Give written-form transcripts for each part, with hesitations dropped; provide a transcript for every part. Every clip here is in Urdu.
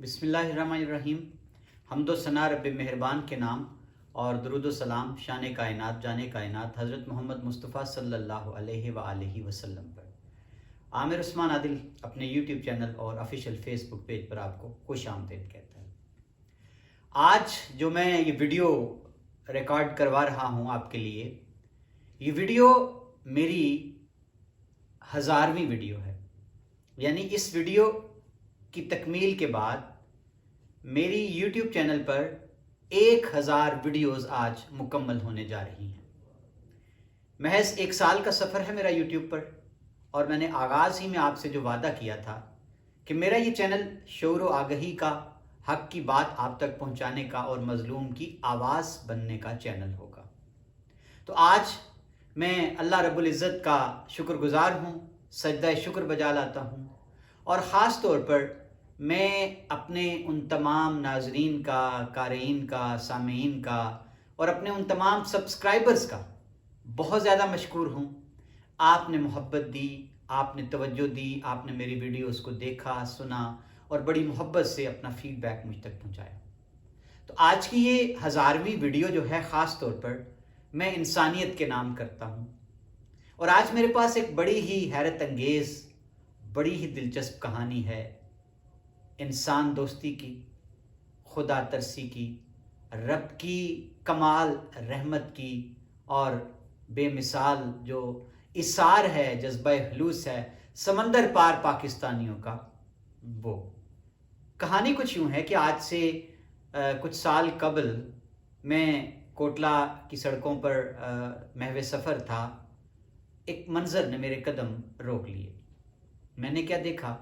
بسم اللہ الرحمن الرحیم۔ حمد و ثنا رب مہربان کے نام اور درود و سلام شان کائنات جان کائنات حضرت محمد مصطفیٰ صلی اللہ علیہ وآلہ وسلم پر۔ عامر عثمان عادل اپنے یوٹیوب چینل اور آفیشیل فیس بک پیج پر آپ کو خوش آمدید کہتا ہے۔ آج جو میں یہ ویڈیو ریکارڈ کروا رہا ہوں آپ کے لیے، یہ ویڈیو میری 1000ویں ویڈیو ہے، یعنی اس ویڈیو کی تکمیل کے بعد میری یوٹیوب چینل پر 1000 ویڈیوز آج مکمل ہونے جا رہی ہیں۔ محض 1 سال کا سفر ہے میرا یوٹیوب پر، اور میں نے آغاز ہی میں آپ سے جو وعدہ کیا تھا کہ میرا یہ چینل شعور و آگہی کا، حق کی بات آپ تک پہنچانے کا اور مظلوم کی آواز بننے کا چینل ہوگا، تو آج میں اللہ رب العزت کا شکر گزار ہوں، سجدہ شکر بجا لاتا ہوں، اور خاص طور پر میں اپنے ان تمام ناظرین کا، قارئین کا، سامعین کا اور اپنے ان تمام سبسکرائبرز کا بہت زیادہ مشکور ہوں۔ آپ نے محبت دی، آپ نے توجہ دی، آپ نے میری ویڈیوز کو دیکھا، سنا اور بڑی محبت سے اپنا فیڈ بیک مجھ تک پہنچایا۔ تو آج کی یہ 1000ویں ویڈیو جو ہے، خاص طور پر میں انسانیت کے نام کرتا ہوں، اور آج میرے پاس ایک بڑی ہی حیرت انگیز، بڑی ہی دلچسپ کہانی ہے انسان دوستی کی، خدا ترسی کی، رب کی کمال رحمت کی، اور بے مثال جو اثار ہے، جذبہ خلوص ہے سمندر پار پاکستانیوں کا۔ وہ کہانی کچھ یوں ہے کہ آج سے کچھ سال قبل میں کوٹلہ کی سڑکوں پر محو سفر تھا۔ ایک منظر نے میرے قدم روک لیے۔ میں نے کیا دیکھا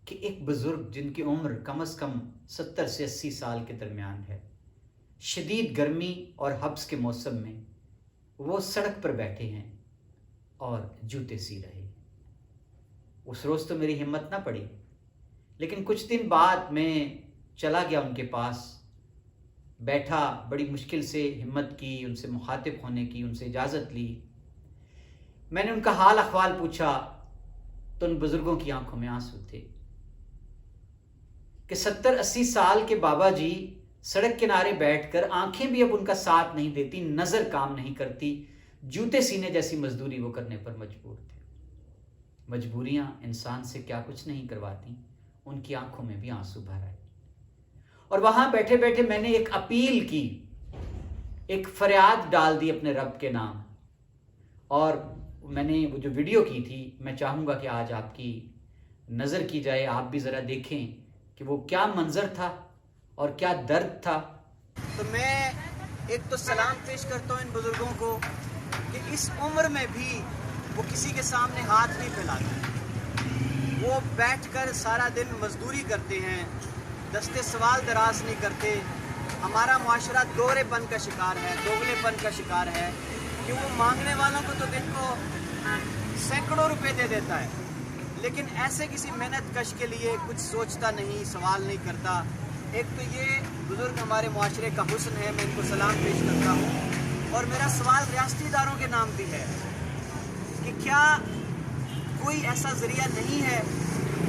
کہ ایک بزرگ جن کی عمر کم از کم 70 سے 80 سال کے درمیان ہے، شدید گرمی اور حبس کے موسم میں وہ سڑک پر بیٹھے ہیں اور جوتے سی رہے ہیں۔ اس روز تو میری ہمت نہ پڑی، لیکن کچھ دن بعد میں چلا گیا ان کے پاس، بیٹھا، بڑی مشکل سے ہمت کی، ان سے مخاطب ہونے کی، ان سے اجازت لی۔ میں نے ان کا حال احوال پوچھا تو ان بزرگوں کی آنکھوں میں آنسو تھے کہ 70-80 سال کے بابا جی سڑک کنارے بیٹھ کر، آنکھیں بھی اب ان کا ساتھ نہیں دیتی، نظر کام نہیں کرتی، جوتے سینے جیسی مزدوری وہ کرنے پر مجبور تھے۔ مجبوریاں انسان سے کیا کچھ نہیں کرواتی، ان کی آنکھوں میں بھی آنسو بھر آئے۔ اور وہاں بیٹھے بیٹھے میں نے ایک اپیل کی، ایک فریاد ڈال دی اپنے رب کے نام، اور میں نے وہ جو ویڈیو کی تھی، میں چاہوں گا کہ آج آپ کی نظر کی جائے، آپ بھی ذرا دیکھیں کہ وہ کیا منظر تھا اور کیا درد تھا۔ تو میں ایک تو سلام پیش کرتا ہوں ان بزرگوں کو کہ اس عمر میں بھی وہ کسی کے سامنے ہاتھ نہیں پھیلاتے، وہ بیٹھ کر سارا دن مزدوری کرتے ہیں، دستے سوال دراز نہیں کرتے۔ ہمارا معاشرہ دورے پن کا شکار ہے، دوگلے پن کا شکار ہے کہ وہ مانگنے والوں کو تو دن کو سینکڑوں روپے دے دیتا ہے، لیکن ایسے کسی محنت کش کے لیے کچھ سوچتا نہیں، سوال نہیں کرتا۔ ایک تو یہ بزرگ ہمارے معاشرے کا حسن ہے، میں ان کو سلام پیش کرتا ہوں۔ اور میرا سوال ریاستی اداروں کے نام بھی ہے کہ کیا کوئی ایسا ذریعہ نہیں ہے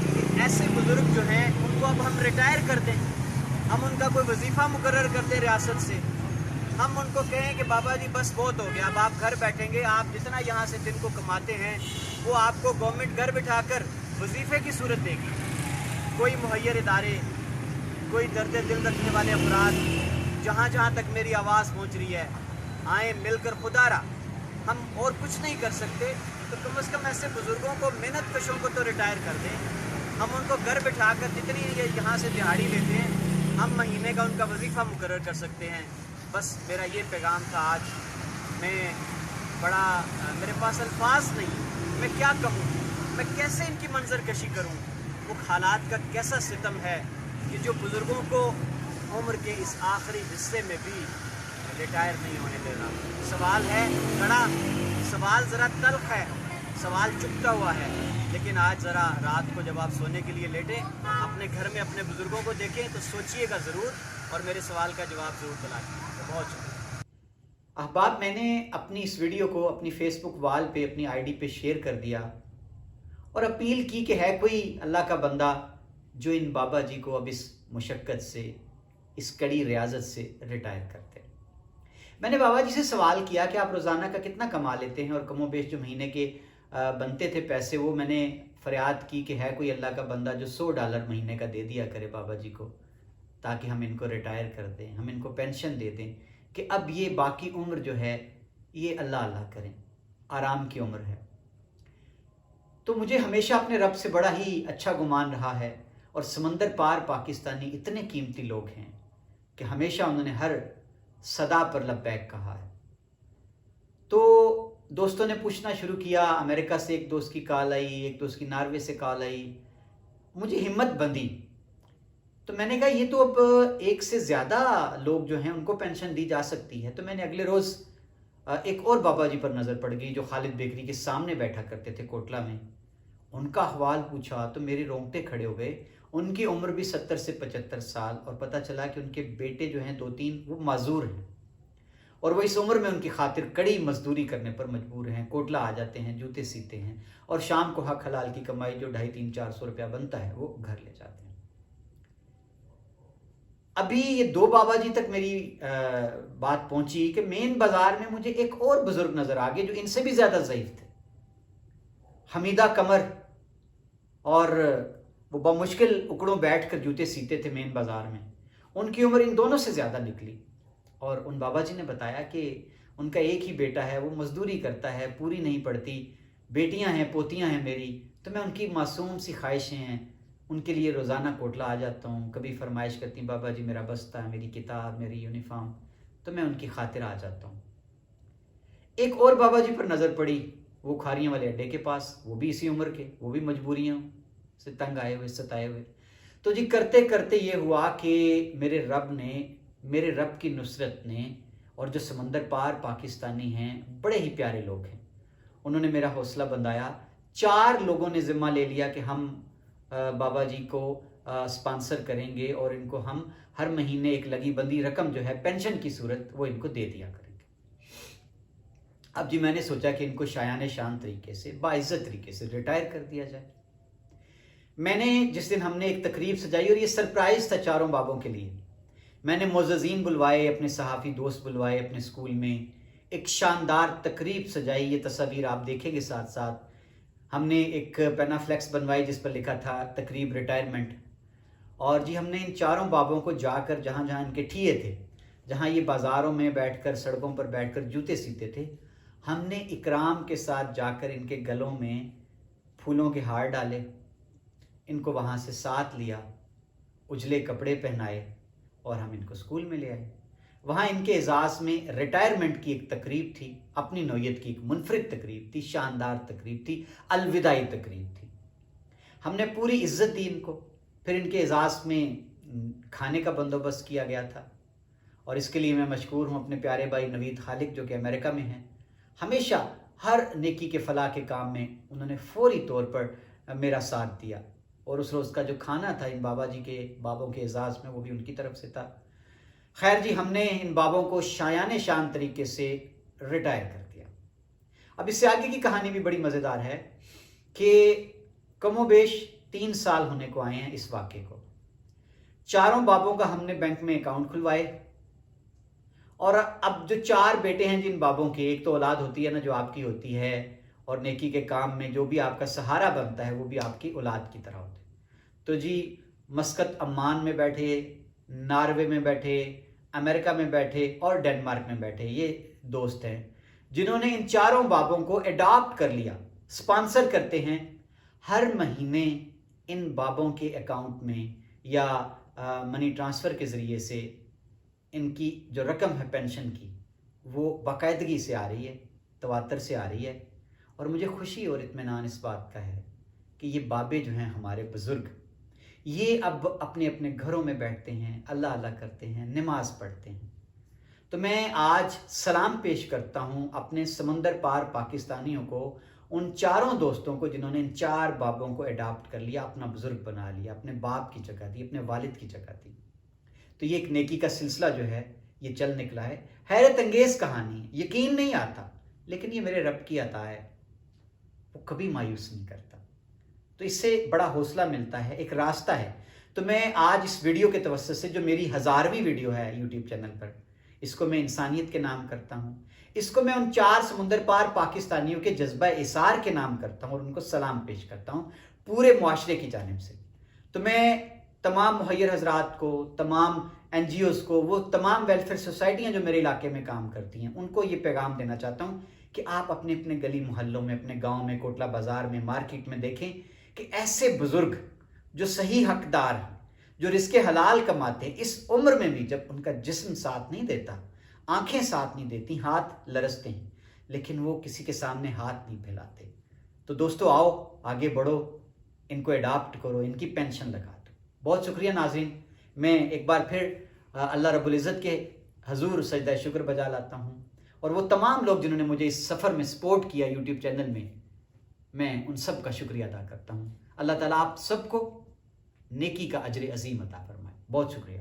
کہ ایسے بزرگ جو ہیں ان کو اب ہم ریٹائر کر دیں، ہم ان کا کوئی وظیفہ مقرر کر دیں ریاست سے، ہم ان کو کہیں کہ بابا جی بس بہت ہو گیا، اب آپ گھر بیٹھیں گے، آپ جتنا یہاں سے دن کو کماتے ہیں وہ آپ کو گورنمنٹ گھر بٹھا کر وظیفے کی صورت دے گی۔ کوئی مہیر ادارے، کوئی درد دل رکھنے والے افراد، جہاں جہاں تک میری آواز پہنچ رہی ہے، آئیں مل کر خدا را، ہم اور کچھ نہیں کر سکتے تو کم از کم ایسے بزرگوں کو، محنت کشوں کو تو ریٹائر کر دیں۔ ہم ان کو گھر بٹھا کر جتنی یہ یہاں سے دہاڑی لیتے ہیں، ہم مہینے کا ان کا وظیفہ مقرر کر سکتے ہیں۔ بس میرا یہ پیغام تھا آج۔ میں میرے پاس الفاظ نہیں، میں کیا کہوں، میں کیسے ان کی منظر کشی کروں۔ وہ حالات کا کیسا ستم ہے کہ جو بزرگوں کو عمر کے اس آخری حصے میں بھی ریٹائر نہیں ہونے دے رہا۔ سوال ہے کڑا، سوال ذرا تلخ ہے، سوال چپتا ہوا ہے، لیکن آج ذرا رات کو جب آپ سونے کے لیے لیٹیں، اپنے گھر میں اپنے بزرگوں کو دیکھیں تو سوچئے گا ضرور، اور میرے سوال کا جواب ضرور تلاش کیجیے۔ بہت شکریہ احباب۔ میں نے اپنی اس ویڈیو کو اپنی فیس بک وال پہ، اپنی آئی ڈی پہ شیئر کر دیا، اور اپیل کی کہ ہے کوئی اللہ کا بندہ جو ان بابا جی کو اب اس مشقت سے، اس کڑی ریاضت سے ریٹائر کرتے ہیں۔ میں نے بابا جی سے سوال کیا کہ آپ روزانہ کا کتنا کما لیتے ہیں، اور کم و بیش جو مہینے کے بنتے تھے پیسے، وہ میں نے فریاد کی کہ ہے کوئی اللہ کا بندہ جو $100 مہینے کا دے دیا کرے بابا جی کو، تاکہ ہم ان کو ریٹائر کر دیں، ہم ان کو پینشن دے دیں کہ اب یہ باقی عمر جو ہے یہ اللہ اللہ کریں، آرام کی عمر ہے۔ تو مجھے ہمیشہ اپنے رب سے بڑا ہی اچھا گمان رہا ہے، اور سمندر پار پاکستانی اتنے قیمتی لوگ ہیں کہ ہمیشہ انہوں نے ہر صدا پر لبیک کہا ہے۔ تو دوستوں نے پوچھنا شروع کیا، امریکہ سے ایک دوست کی کال آئی، ایک دوست کی ناروے سے کال آئی، مجھے ہمت بندھی۔ تو میں نے کہا یہ تو اب ایک سے زیادہ لوگ جو ہیں ان کو پینشن دی جا سکتی ہے۔ تو میں نے اگلے روز ایک اور بابا جی پر نظر پڑ گئی جو خالد بیکری کے سامنے بیٹھا کرتے تھے کوٹلہ میں۔ ان کا احوال پوچھا تو میرے رونگٹے کھڑے ہو گئے۔ ان کی عمر بھی 70 سے 75 سال، اور پتہ چلا کہ ان کے بیٹے جو ہیں 2-3 وہ معذور ہیں، اور وہ اس عمر میں ان کی خاطر کڑی مزدوری کرنے پر مجبور ہیں۔ کوٹلہ آ جاتے ہیں، جوتے سیتے ہیں، اور شام کو حق حلال کی کمائی جو 250-300-400 روپیہ بنتا ہے وہ گھر لے جاتے ہیں۔ ابھی یہ 2 بابا جی تک میری بات پہنچی کہ مین بازار میں مجھے ایک اور بزرگ نظر آ گئے جو ان سے بھی زیادہ ضعیف تھے، حمیدہ کمر، اور وہ بمشکل اکڑوں بیٹھ کر جوتے سیتے تھے مین بازار میں۔ ان کی عمر ان دونوں سے زیادہ نکلی، اور ان بابا جی نے بتایا کہ ان کا ایک ہی بیٹا ہے، وہ مزدوری کرتا ہے، پوری نہیں پڑتی، بیٹیاں ہیں، پوتیاں ہیں میری، تو میں ان کی معصوم سی خواہشیں ہیں، ان کے لیے روزانہ کوٹلہ آ جاتا ہوں۔ کبھی فرمائش کرتی بابا جی میرا بستہ، میری کتاب، میری یونیفارم، تو میں ان کی خاطر آ جاتا ہوں۔ ایک اور بابا جی پر نظر پڑی، وہ کھاریاں والے اڈے کے پاس، وہ بھی اسی عمر کے، وہ بھی مجبوریاں سے تنگ آئے ہوئے، ستائے ہوئے۔ تو جی کرتے کرتے یہ ہوا کہ میرے رب کی نصرت نے، اور جو سمندر پار پاکستانی ہیں بڑے ہی پیارے لوگ ہیں، انہوں نے میرا حوصلہ بندھایا۔ 4 لوگوں نے ذمہ لے لیا کہ ہم بابا جی کو سپانسر کریں گے، اور ان کو ہم ہر مہینے ایک لگی بندی رقم جو ہے پینشن کی صورت وہ ان کو دے دیا کریں گے۔ اب جی میں نے سوچا کہ ان کو شایان شان طریقے سے، باعزت طریقے سے ریٹائر کر دیا جائے۔ میں نے جس دن ہم نے ایک تقریب سجائی، اور یہ سرپرائز تھا 4 بابوں کے لیے، میں نے معززین بلوائے، اپنے صحافی دوست بلوائے اپنے اسکول میں، ایک شاندار تقریب سجائی۔ یہ تصاویر آپ دیکھیں گے ساتھ ساتھ۔ ہم نے ایک پینا فلیکس بنوائی جس پر لکھا تھا تقریب ریٹائرمنٹ، اور جی ہم نے ان 4 بابوں کو جا کر جہاں جہاں ان کے ٹھیے تھے، جہاں یہ بازاروں میں بیٹھ کر، سڑکوں پر بیٹھ کر جوتے سیتے تھے، ہم نے اکرام کے ساتھ جا کر ان کے گلوں میں پھولوں کے ہار ڈالے، ان کو وہاں سے ساتھ لیا، اجلے کپڑے پہنائے، اور ہم ان کو اسکول میں لے آئے۔ وہاں ان کے اعزاز میں ریٹائرمنٹ کی ایک تقریب تھی، اپنی نوعیت کی ایک منفرد تقریب تھی، شاندار تقریب تھی، الوداعی تقریب تھی۔ ہم نے پوری عزت دی ان کو، پھر ان کے اعزاز میں کھانے کا بندوبست کیا گیا تھا، اور اس کے لیے میں مشکور ہوں اپنے پیارے بھائی نوید خالق جو کہ امریکہ میں ہیں۔ ہمیشہ ہر نیکی کے فلاح کے کام میں انہوں نے فوری طور پر میرا ساتھ دیا، اور اس روز کا جو کھانا تھا ان بابا جی کے بابوں کے اعزاز میں وہ بھی ان کی طرف سے تھا۔ خیر جی ہم نے ان بابوں کو شایان شان طریقے سے ریٹائر کر دیا۔ اب اس سے آگے کی کہانی بھی بڑی مزیدار ہے کہ کم و بیش 3 سال ہونے کو آئے ہیں اس واقعے کو۔ 4 بابوں کا ہم نے بینک میں اکاؤنٹ کھلوائے، اور اب جو 4 بیٹے ہیں جن بابوں کے، ایک تو اولاد ہوتی ہے نا جو آپ کی ہوتی ہے، اور نیکی کے کام میں جو بھی آپ کا سہارا بنتا ہے وہ بھی آپ کی اولاد کی طرح ہوتا ہے۔ تو جی مسقط عمان میں بیٹھے، ناروے میں بیٹھے، امریکہ میں بیٹھے، اور ڈنمارک میں بیٹھے یہ دوست ہیں جنہوں نے ان 4 بابوں کو اڈاپٹ کر لیا، سپانسر کرتے ہیں۔ ہر مہینے ان بابوں کے اکاؤنٹ میں یا منی ٹرانسفر کے ذریعے سے ان کی جو رقم ہے پینشن کی وہ باقاعدگی سے آ رہی ہے، تواتر سے آ رہی ہے، اور مجھے خوشی اور اطمینان اس بات کا ہے کہ یہ بابے جو ہیں ہمارے بزرگ، یہ اب اپنے اپنے گھروں میں بیٹھتے ہیں، اللہ اللہ کرتے ہیں، نماز پڑھتے ہیں۔ تو میں آج سلام پیش کرتا ہوں اپنے سمندر پار پاکستانیوں کو، ان 4 دوستوں کو جنہوں نے ان 4 بابوں کو اڈاپٹ کر لیا، اپنا بزرگ بنا لیا، اپنے باپ کی جگہ دی، اپنے والد کی جگہ دی۔ تو یہ ایک نیکی کا سلسلہ جو ہے یہ چل نکلا ہے۔ حیرت انگیز کہانی ہے، یقین نہیں آتا، لیکن یہ میرے رب کی عطا ہے، وہ کبھی مایوس نہیں کرتا۔ تو اس سے بڑا حوصلہ ملتا ہے، ایک راستہ ہے۔ تو میں آج اس ویڈیو کے توسط سے، جو میری 1000ویں ویڈیو ہے یوٹیوب چینل پر، اس کو میں انسانیت کے نام کرتا ہوں، اس کو میں ان 4 سمندر پار پاکستانیوں کے جذبہ اثار کے نام کرتا ہوں اور ان کو سلام پیش کرتا ہوں پورے معاشرے کی جانب سے۔ تو میں تمام مہیر حضرات کو، تمام NGOs کو، وہ تمام ویلفیئر سوسائٹیاں جو میرے علاقے میں کام کرتی ہیں، ان کو یہ پیغام دینا چاہتا ہوں کہ آپ اپنے اپنے گلی محلوں میں، اپنے گاؤں میں، کوٹلہ بازار میں، مارکیٹ میں دیکھیں کہ ایسے بزرگ جو صحیح حقدار ہیں، جو رزق حلال کماتے ہیں، اس عمر میں بھی جب ان کا جسم ساتھ نہیں دیتا، آنکھیں ساتھ نہیں دیتی، ہاتھ لرزتے ہیں، لیکن وہ کسی کے سامنے ہاتھ نہیں پھیلاتے۔ تو دوستو آؤ آگے بڑھو، ان کو اڈاپٹ کرو، ان کی پینشن لگا دو۔ بہت شکریہ ناظرین، میں ایک بار پھر اللہ رب العزت کے حضور سجدہ شکر بجا لاتا ہوں، اور وہ تمام لوگ جنہوں نے مجھے اس سفر میں سپورٹ کیا یوٹیوب چینل میں ان سب کا شکریہ ادا کرتا ہوں۔ اللہ تعالیٰ آپ سب کو نیکی کا اجر عظیم عطا فرمائے۔ بہت شکریہ۔